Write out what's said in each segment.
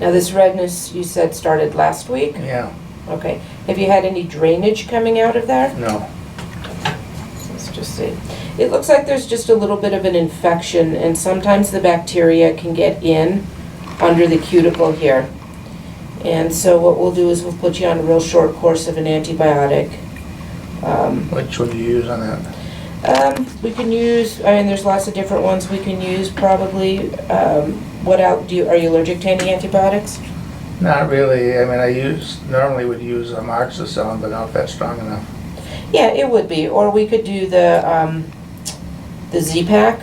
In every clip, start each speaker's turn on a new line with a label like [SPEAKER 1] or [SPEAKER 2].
[SPEAKER 1] Now this redness, you said, started last week?
[SPEAKER 2] Yeah,
[SPEAKER 1] Okay. Have you had any drainage coming out of there?
[SPEAKER 2] no.
[SPEAKER 1] Let's just see. It looks like there's just a little bit of an infection, and sometimes the bacteria can get in under the cuticle here. And so what we'll do is we'll put you on a real short course of an antibiotic.
[SPEAKER 2] Which one do you use on that?
[SPEAKER 1] We can use, I mean, there's lots of different ones we can use probably. What else, are you allergic to any antibiotics?
[SPEAKER 2] Not really. I mean, normally would use amoxicillin, but not that strong enough.
[SPEAKER 1] Yeah, it would be. Or we could do the Z-Pack.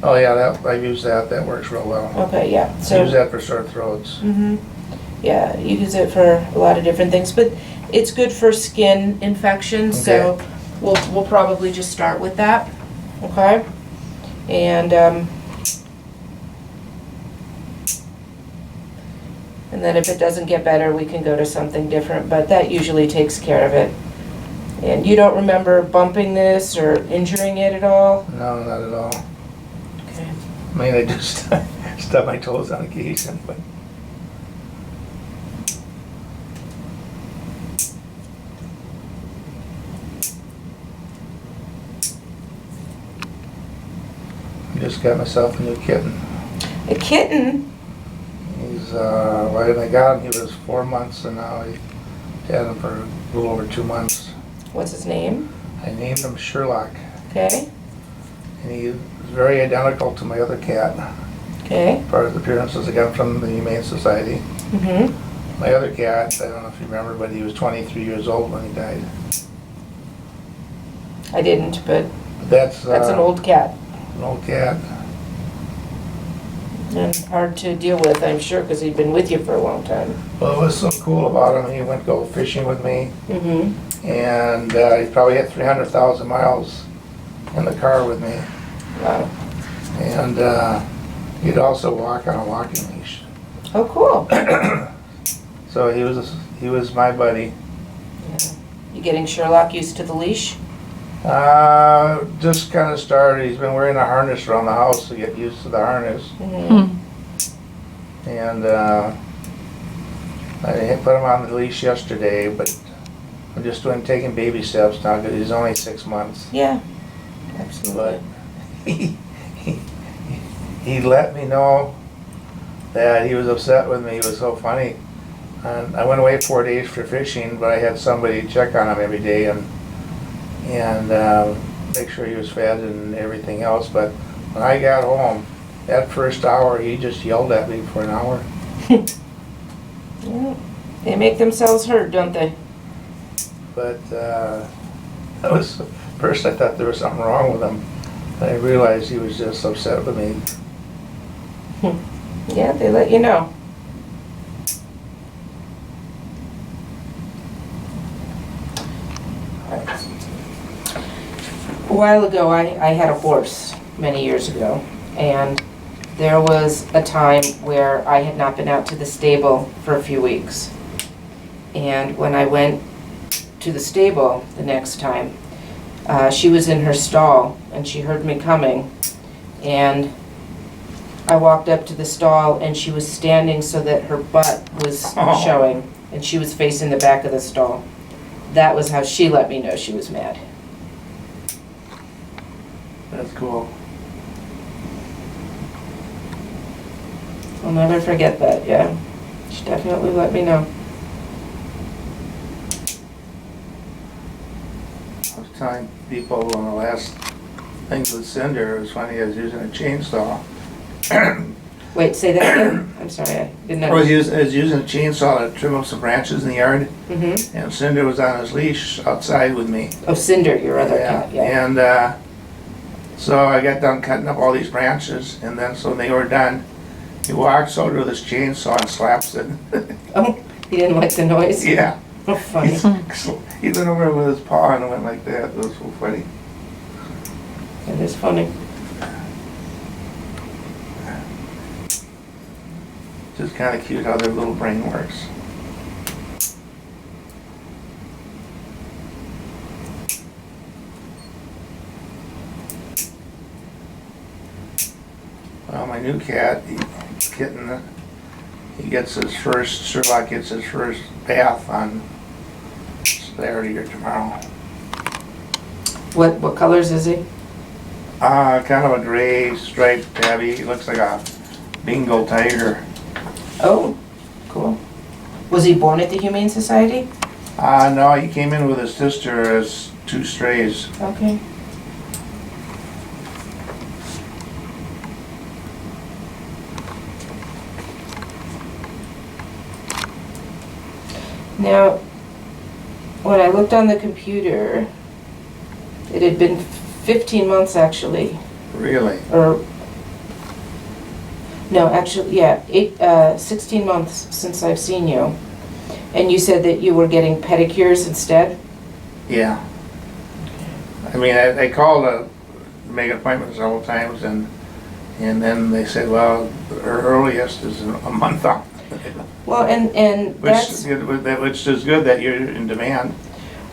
[SPEAKER 2] Oh yeah, I've used that. That works real well.
[SPEAKER 1] Okay, yeah.
[SPEAKER 2] I use that for sore throats.
[SPEAKER 1] Yeah, you use it for a lot of different things, but it's good for skin infections, so we'll probably just start with that, okay? And then if it doesn't get better, we can go to something different, but that usually takes care of it. And you don't remember bumping this or injuring it at all?
[SPEAKER 2] No, not at all.
[SPEAKER 1] Okay.
[SPEAKER 2] I mean, I just stub my toes on occasion, but. I just got myself a new kitten.
[SPEAKER 1] A kitten?
[SPEAKER 2] He's, when I got him, he was 4 months, and now I've had him for a little over 2 months.
[SPEAKER 1] What's his name?
[SPEAKER 2] I named him Sherlock,
[SPEAKER 1] Okay.
[SPEAKER 2] and he is very identical to my other cat.
[SPEAKER 1] Okay.
[SPEAKER 2] As far as appearances, I got him from the Humane Society.
[SPEAKER 1] Mm-hmm.
[SPEAKER 2] My other cat, I don't know if you remember, but he was 23 years old when he died.
[SPEAKER 1] I didn't, but
[SPEAKER 2] That's
[SPEAKER 1] an old cat.
[SPEAKER 2] An old cat.
[SPEAKER 1] And hard to deal with, I'm sure, because he'd been with you for a long time.
[SPEAKER 2] Well, it was so cool about him, he went go fishing with me,
[SPEAKER 1] Mm-hmm.
[SPEAKER 2] and he probably had 300,000 miles in the car with me.
[SPEAKER 1] Wow.
[SPEAKER 2] And he'd also walk on a walking leash.
[SPEAKER 1] Oh, cool.
[SPEAKER 2] So he was my buddy.
[SPEAKER 1] Yeah. You getting Sherlock used to the leash?
[SPEAKER 2] Just kind of started. He's been wearing a harness around the house to get used to the harness.
[SPEAKER 1] Mm-hmm.
[SPEAKER 2] And I put him on the leash yesterday, but I'm just taking baby steps now because he's only 6 months.
[SPEAKER 1] Yeah, absolutely.
[SPEAKER 2] But he let me know that he was upset with me. He was so funny. And I went away 4 days for fishing, but I had somebody check on him every day and make sure he was fed and everything else. But when I got home, that first hour, he just yelled at me for an hour.
[SPEAKER 1] Yeah. They make themselves heard, don't they?
[SPEAKER 2] But that was, first I thought there was something wrong with him. I realized he was just upset with me.
[SPEAKER 1] Yeah, they let you know. A while ago, I had a horse many years ago, and there was a time where I had not been out to the stable for a few weeks. And when I went to the stable the next time, she was in her stall, and she heard me coming, and I walked up to the stall, and she was standing so that her butt was showing, and she was facing the back of the stall. That was how she let me know she was mad.
[SPEAKER 2] That's cool.
[SPEAKER 1] I'll never forget that, yeah. She definitely let me know.
[SPEAKER 2] I was telling people on the last things with Cinder, it was funny, I was using a chainsaw.
[SPEAKER 1] Wait, say that again? I'm sorry, I didn't know.
[SPEAKER 2] I was using a chainsaw to trim up some branches in the yard,
[SPEAKER 1] Mm-hmm.
[SPEAKER 2] and Cinder was on his leash outside with me.
[SPEAKER 1] Oh, Cinder, your other cat, yeah.
[SPEAKER 2] And so I got done cutting up all these branches, and then so when they were done, he walks over to this chainsaw and slaps it.
[SPEAKER 1] Oh, he didn't like the noise?
[SPEAKER 2] Yeah.
[SPEAKER 1] Oh, funny.
[SPEAKER 2] He went over with his paw and went like that. It was so funny.
[SPEAKER 1] It is funny.
[SPEAKER 2] Just kind of cute how their little brain works. Well, my new cat, kitten, Sherlock gets his first bath on Saturday or tomorrow.
[SPEAKER 1] What colors is he?
[SPEAKER 2] Kind of a gray striped tabby. He looks like a Bengal tiger.
[SPEAKER 1] Oh, cool. Was he born at the Humane Society?
[SPEAKER 2] No, he came in with his sister as 2 strays.
[SPEAKER 1] Okay. Now, when I looked on the computer, it had been 15 months actually.
[SPEAKER 2] Really?
[SPEAKER 1] Or, no, actually, yeah, 16 months since I've seen you. And you said that you were getting pedicures instead?
[SPEAKER 2] Yeah. I mean, I called to make an appointment several times, and then they said, well, the earliest is a month out.
[SPEAKER 1] Well, and that's...
[SPEAKER 2] Which is good that you're in demand.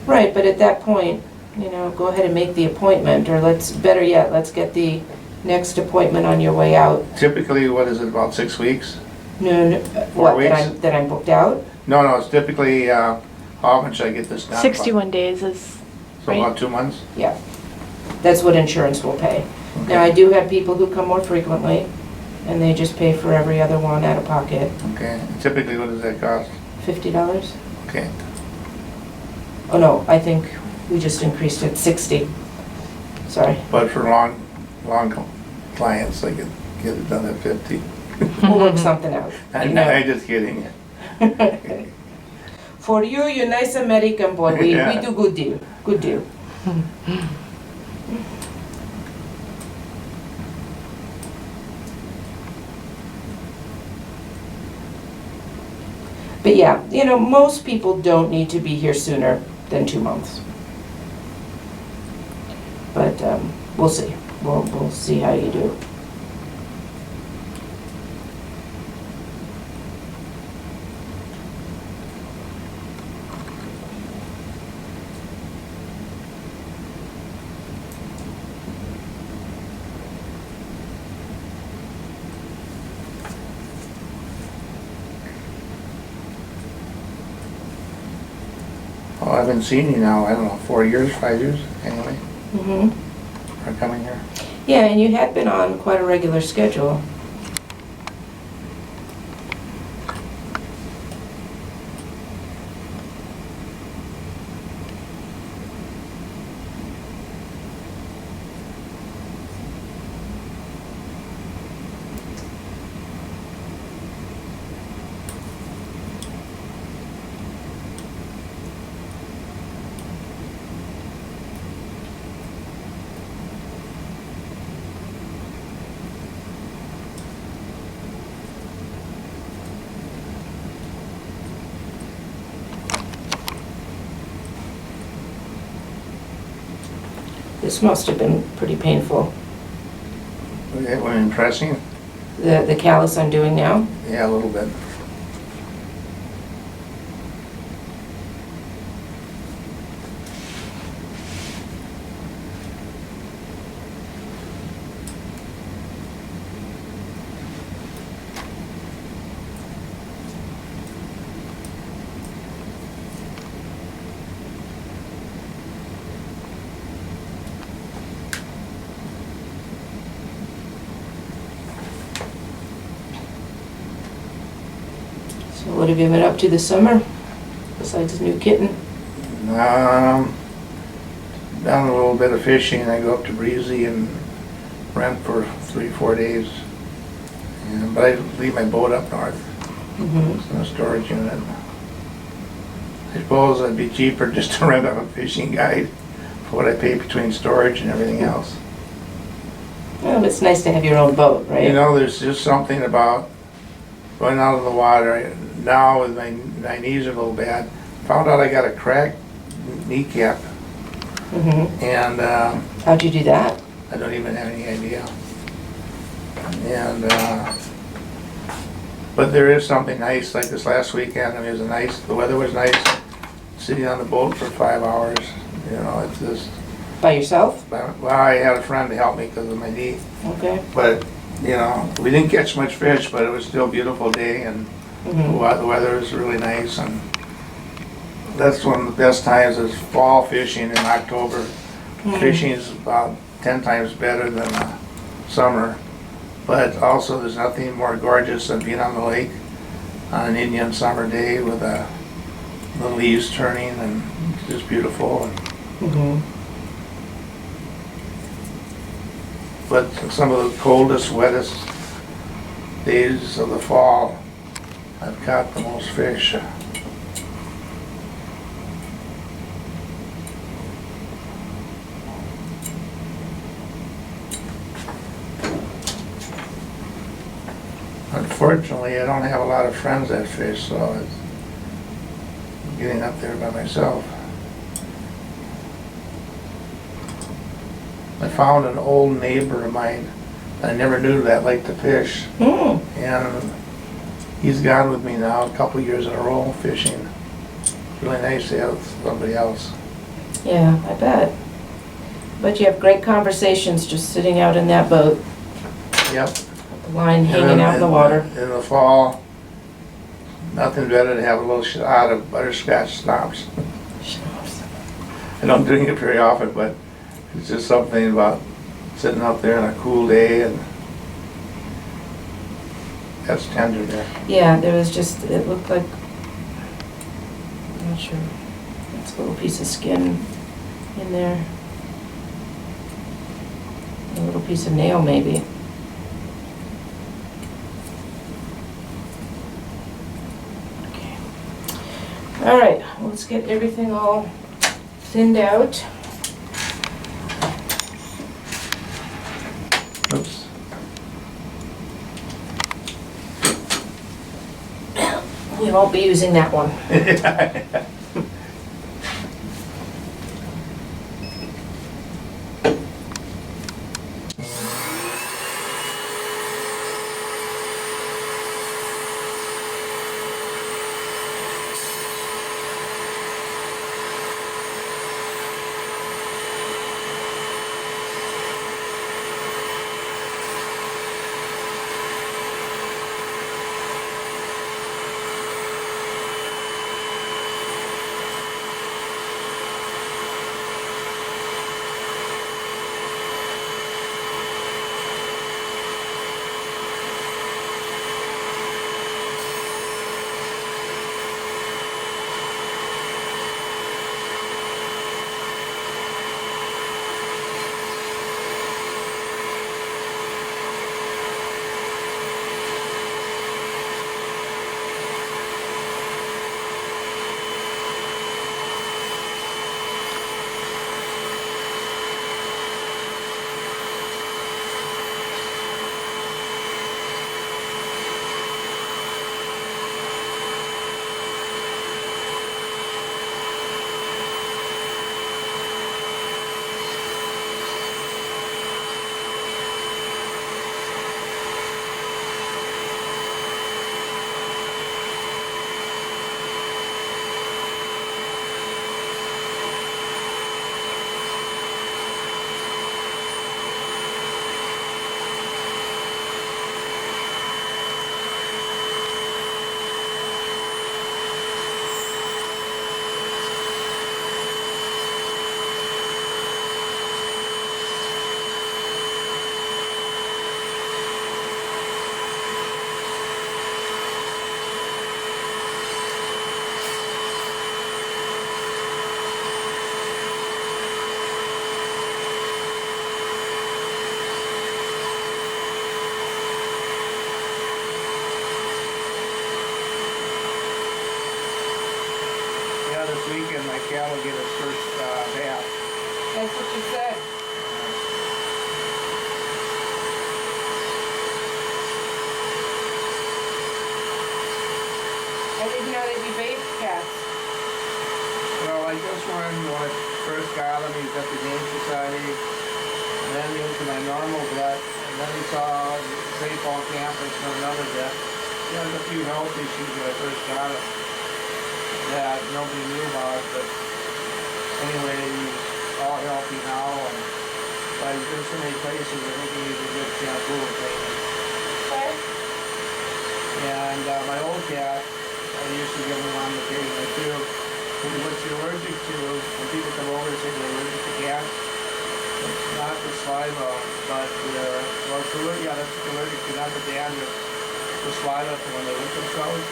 [SPEAKER 1] Right, but at that point, you know, go ahead and make the appointment, or better yet, let's get the next appointment on your way out.
[SPEAKER 2] Typically, what is it, about 6 weeks?
[SPEAKER 1] No,
[SPEAKER 2] 4 weeks?
[SPEAKER 1] That I'm booked out?
[SPEAKER 2] No, it's typically, how often should I get this done?
[SPEAKER 3] 61 days is,
[SPEAKER 2] So
[SPEAKER 3] right?
[SPEAKER 2] about 2 months?
[SPEAKER 1] Yeah. That's what insurance will pay.
[SPEAKER 2] Okay.
[SPEAKER 1] Now, I do have people who come more frequently, and they just pay for every other one out of pocket.
[SPEAKER 2] Okay. Typically, what does that cost?
[SPEAKER 1] $50?
[SPEAKER 2] Okay.
[SPEAKER 1] Oh, no, I think we just increased it, 60. Sorry.
[SPEAKER 2] But for long clients, I could get it done at 50.
[SPEAKER 1] We'll work something out.
[SPEAKER 2] I'm just kidding.
[SPEAKER 1] For you, you're nice American boy. We
[SPEAKER 2] Yeah.
[SPEAKER 1] do good deal. Good deal. But yeah, you know, most people don't need to be here sooner than 2 months. But we'll see. We'll see how you do.
[SPEAKER 2] Well, I've been seeing you now, I don't know, 4 years, 5 years, anyway,
[SPEAKER 1] Mm-hmm.
[SPEAKER 2] for coming here.
[SPEAKER 1] Yeah, and you had been on quite a regular schedule. This must have been pretty painful.
[SPEAKER 2] Okay, well, impressing?
[SPEAKER 1] The callus I'm doing now.
[SPEAKER 2] Yeah, a little bit.
[SPEAKER 1] So what have you been up to this summer, besides new kitten?
[SPEAKER 2] Done a little bit of fishing. I go up to Breezy and rent for 3-4 days. And, but I leave my boat up north.
[SPEAKER 1] Mm-hmm.
[SPEAKER 2] It's in a storage unit. I suppose it'd be cheaper just to rent a fishing guide for what I pay between storage and everything else.
[SPEAKER 1] Well, it's nice to have your own boat, right?
[SPEAKER 2] You know, there's just something about going out of the water. Now with my knees are a little bad. Found out I got a cracked kneecap.
[SPEAKER 1] Mm-hmm.
[SPEAKER 2] And
[SPEAKER 1] How'd you do that?
[SPEAKER 2] I don't even have any idea. And but there is something nice, like this last weekend. I mean, the weather was nice. Sitting on the boat for 5 hours, you know, it's just.
[SPEAKER 1] By yourself?
[SPEAKER 2] Well, I had a friend to help me because of my knee.
[SPEAKER 1] Okay.
[SPEAKER 2] But, you know, we didn't catch much fish, but it was still a beautiful day, and The weather is really nice, and that's one of the best times is fall fishing in October. Fishing is about 10 times better than summer, but also there's nothing more gorgeous than being on the lake on an Indian summer day with the leaves turning, and it's just beautiful. But some of the coldest, wettest days of the fall, I've caught the most fish. Unfortunately, I don't have a lot of friends that fish, so it's getting up there by myself. I found an old neighbor of mine I never knew that liked to fish, and he's gone with me now a couple years in a row fishing. Really nice to have somebody else.
[SPEAKER 1] Yeah, I bet. But you have great conversations just sitting out in that boat.
[SPEAKER 2] Yep.
[SPEAKER 1] The line hanging out in the water.
[SPEAKER 2] In the fall, nothing better to have a little shot of butterscotch schnapps. I don't drink it very often, but it's just something about sitting out there on a cool day, and that's tender there.
[SPEAKER 1] Yeah, there was just, it looked like, I'm not sure, it's a little piece of skin in there. A little piece of nail maybe. Okay. All right, let's get everything all thinned out.
[SPEAKER 2] Oops.
[SPEAKER 1] We won't be using that one.
[SPEAKER 2] Weekend my cattle get its first bath.
[SPEAKER 1] That's what you said. I didn't know that you bathed cats.
[SPEAKER 2] Well, I just when I first got him, he was at the Game Society, and then he went to my normal vet, and then he saw St. Paul campus and another vet. He had a few health issues when I first got him that nobody knew about, but anyway, he's all healthy now, and but he's been so many places, I think he needs a good shampoo and cleaning.
[SPEAKER 1] Okay.
[SPEAKER 2] And my old cat, I used to give him on occasionally too. What you're allergic to, when people come over and say they're allergic to cats, it's not the saliva, but well, it's allergic, yeah, that's allergic to not the dandruff, the saliva from when they lick themselves.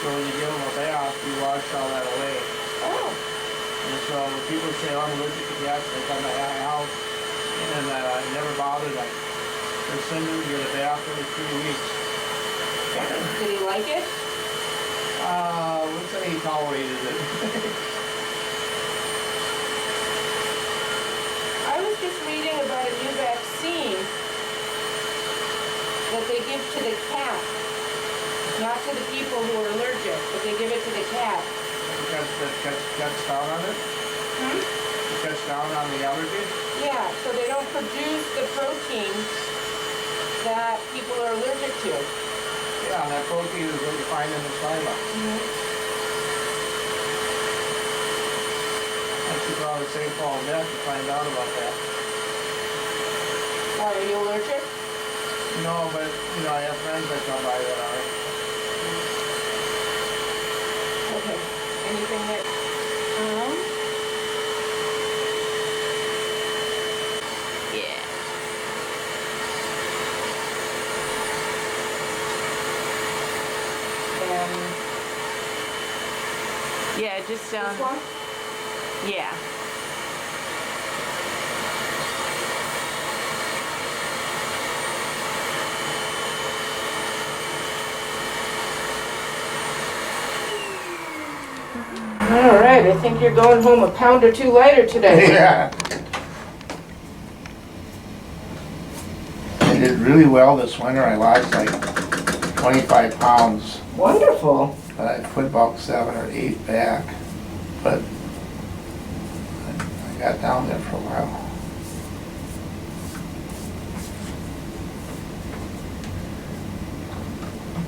[SPEAKER 2] So when you give them a bath, you wash all that away.
[SPEAKER 1] Oh.
[SPEAKER 2] And so when people say, oh, I'm allergic to cats, they come to my house, and it never bothered them. They send them to get a bath every 3 weeks.
[SPEAKER 1] Did he like it?
[SPEAKER 2] Let's say he tolerated it.
[SPEAKER 1] I was just reading about a new vaccine that they give to the cat. Not to the people who are allergic, but they give it to the cat.
[SPEAKER 2] Cuts down on it?
[SPEAKER 1] Hmm?
[SPEAKER 2] It cuts down on the allergy?
[SPEAKER 1] Yeah, so they don't produce the protein that people are allergic to.
[SPEAKER 2] Yeah, and that protein is what you find in the saliva. I should call the St. Paul vet to find out about that.
[SPEAKER 1] Are you allergic?
[SPEAKER 2] No, but, you know, I have friends that come by that are.
[SPEAKER 1] Okay. Anything that... Yeah.
[SPEAKER 3] Yeah, just
[SPEAKER 1] This one?
[SPEAKER 3] yeah.
[SPEAKER 1] All right, I think you're going home a pound or two lighter today.
[SPEAKER 2] Yeah. I did really well this winter. I lost like 25 pounds.
[SPEAKER 1] Wonderful.
[SPEAKER 2] But I put about 7 or 8 back. But I got down there for a while.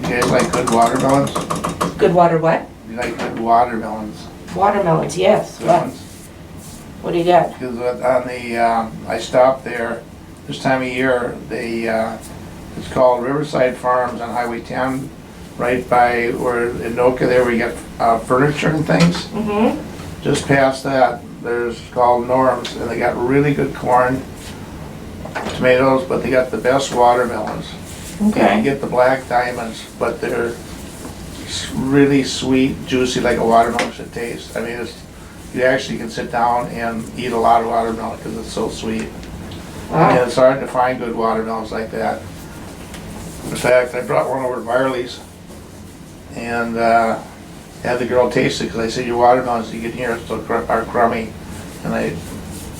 [SPEAKER 2] You guys like good watermelons?
[SPEAKER 1] Good water what?
[SPEAKER 2] You like good watermelons?
[SPEAKER 1] Watermelons, yes.
[SPEAKER 2] Good
[SPEAKER 1] What?
[SPEAKER 2] ones?
[SPEAKER 1] What do you got?
[SPEAKER 2] Because on the, I stopped there this time of year. They, it's called Riverside Farms on Highway 10, right by where in Noka there we get furniture and things.
[SPEAKER 1] Mm-hmm.
[SPEAKER 2] Just past that, there's called Norm's, and they got really good corn, tomatoes, but they got the best watermelons. You
[SPEAKER 1] Okay.
[SPEAKER 2] get the black diamonds, but they're really sweet, juicy, like a watermelon should taste. I mean, you actually can sit down and eat a lot of watermelon because it's so sweet.
[SPEAKER 1] Wow.
[SPEAKER 2] And it's hard to find good watermelons like that. In fact, I brought one over to Barley's and had the girl taste it because I said, your watermelons you get here are crummy. And I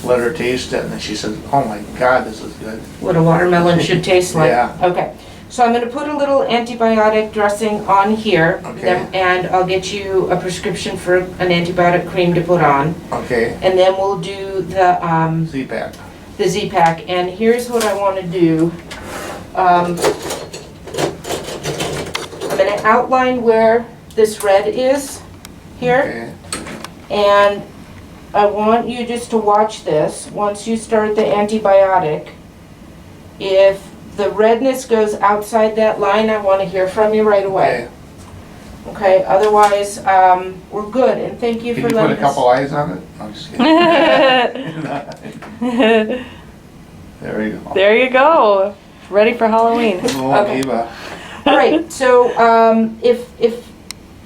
[SPEAKER 2] let her taste it and then she said, oh my God, this is good.
[SPEAKER 1] What a watermelon should taste like.
[SPEAKER 2] Yeah.
[SPEAKER 1] Okay. So I'm going to put a little antibiotic dressing on here.
[SPEAKER 2] Okay.
[SPEAKER 1] And I'll get you a prescription for an antibiotic cream to put on.
[SPEAKER 2] Okay,
[SPEAKER 1] And then we'll do the
[SPEAKER 2] Z-Pack.
[SPEAKER 1] the Z-Pack. And here's what I want to do. I'm going to outline where this red is here.
[SPEAKER 2] Okay,
[SPEAKER 1] And I want you just to watch this. Once you start the antibiotic, if the redness goes outside that line, I want to hear from you right away.
[SPEAKER 2] okay.
[SPEAKER 1] Okay, otherwise, we're good, and thank you
[SPEAKER 2] Can
[SPEAKER 1] for
[SPEAKER 2] you put
[SPEAKER 1] letting
[SPEAKER 2] a couple
[SPEAKER 1] us.
[SPEAKER 2] eyes on it? I'm just kidding. There you go.
[SPEAKER 3] There you go. Ready for Halloween.
[SPEAKER 2] Little
[SPEAKER 1] Okay.
[SPEAKER 2] amoeba.
[SPEAKER 1] All right, so if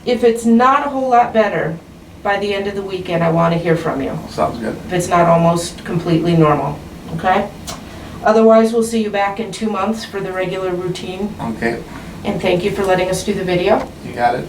[SPEAKER 1] it's not a whole lot better by the end of the weekend, I want to hear from you.
[SPEAKER 2] Sounds good.
[SPEAKER 1] If it's not almost completely normal, okay? Otherwise, we'll see you back in 2 months for the regular routine,
[SPEAKER 2] Okay,
[SPEAKER 1] and thank you for letting us do the video.
[SPEAKER 2] you got it.